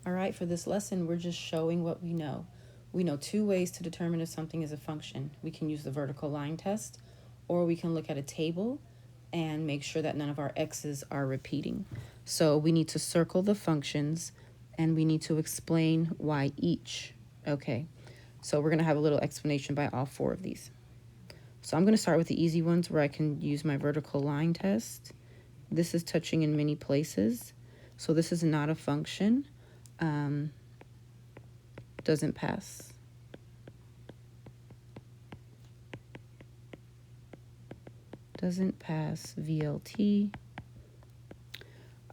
All right, for this lesson, we're just showing what we know. We know two ways to determine if something is a function. We can use the vertical line test, or we can look at a table and make sure that none of our x's are repeating. So we need to circle the functions and we need to explain why each. Okay, so we're going to have a little explanation by all four of these. So I'm going to start with the easy ones where I can use my vertical line test. This is touching in many places. So this is not a function. Doesn't pass. Doesn't pass VLT.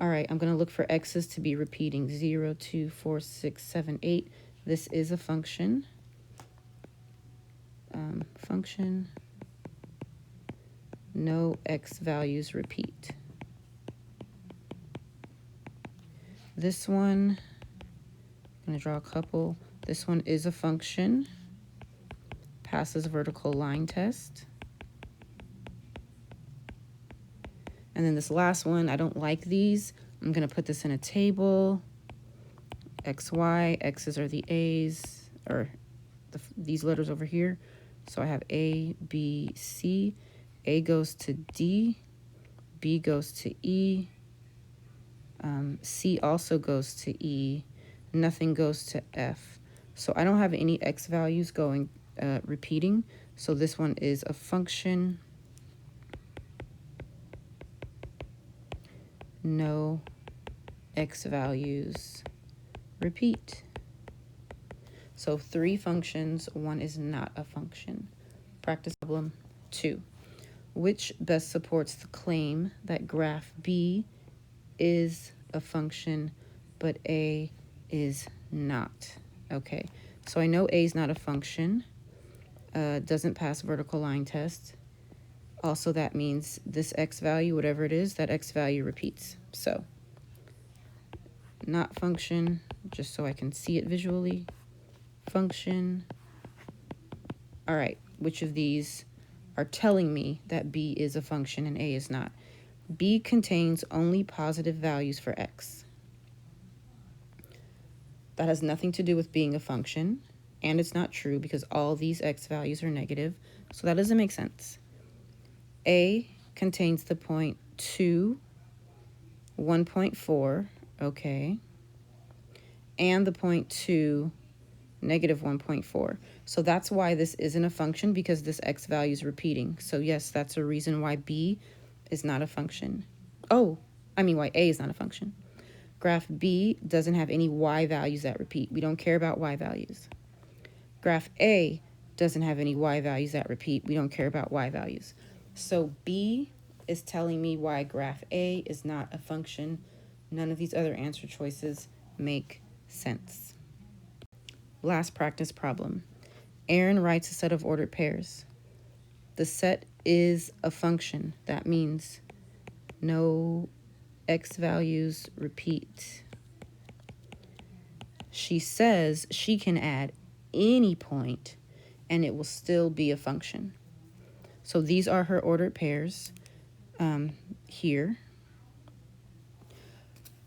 All right, I'm going to look for x's to be repeating 0, 2, 4, 6, 7, 8. This is a function. Function. No x values repeat. This one, I'm going to draw a couple. This one is a function. Passes vertical line test. And then this last one, I don't like these. I'm going to put this in a table. X, Y, X's are the A's, or these letters over here. So I have A, B, C. A goes to D. B goes to E. C also goes to E. Nothing goes to F. So I don't have any X values going repeating. So this one is a function. No x values repeat. So 3 functions, 1 is not a function. Practice problem 2. Which best supports the claim that graph B is a function, but A is not? Okay, so I know A is not a function. Doesn't pass vertical line test. Also, that means this x value, whatever it is, that x value repeats. So, not function, just so I can see it visually. Function. All right, which of these are telling me that B is a function and A is not? B contains only positive values for x. That has nothing to do with being a function, and it's not true because all these x values are negative, so that doesn't make sense. A contains the point 2, 1.4, okay, and the point 2, negative 1.4. So that's why this isn't a function, because this x value is repeating. So yes, that's a reason why B is not a function. Why A is not a function. Graph B doesn't have any y values that repeat. We don't care about y values. Graph A doesn't have any y values that repeat. We don't care about y values. So B is telling me why graph A is not a function. None of these other answer choices make sense. Last practice problem. Aaron writes a set of ordered pairs. The set is a function. That means no x values repeat. She says she can add any point and it will still be a function. So these are her ordered pairs here.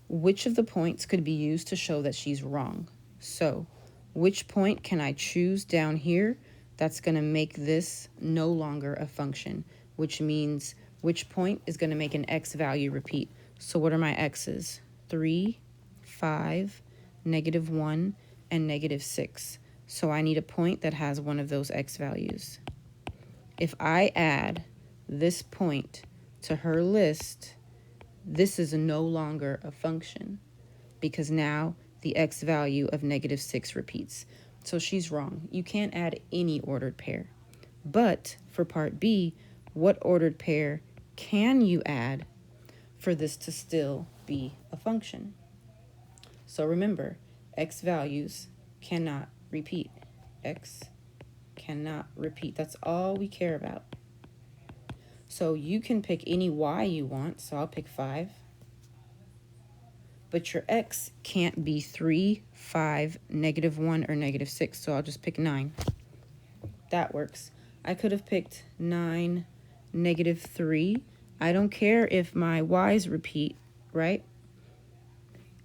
Which of the points could be used to show that she's wrong? So which point can I choose down here that's going to make this no longer a function, which means which point is going to make an x value repeat? So what are my x's? 3, 5, -1, and -6. So I need a point that has one of those x values. If I add this point to her list, this is no longer a function because now the x value of -6 repeats. So she's wrong. You can't add any ordered pair. But for part B, what ordered pair can you add for this to still be a function? So remember, x values cannot repeat. X cannot repeat. That's all we care about. So you can pick any y you want. So I'll pick 5. But your x can't be 3, 5, -1, or -6. So I'll just pick 9. That works. I could have picked 9, -3. I don't care if my y's repeat, right?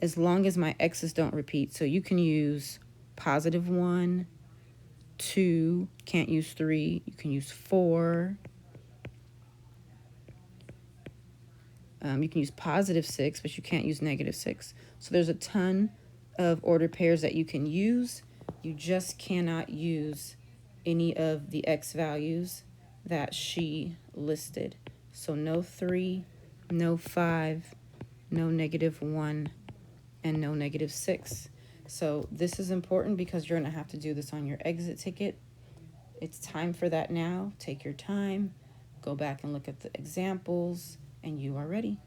as long as my x's don't repeat. So you can use +1, 2, can't use 3, you can use 4. You can use +6, but you can't use -6. So there's a ton of ordered pairs that you can use. You just cannot use any of the x values that she listed. So no 3, no 5, no -1, and no -6. So this is important because you're going to have to do this on your exit ticket. It's time for that now. Take your time, go back and look at the examples, and you are ready.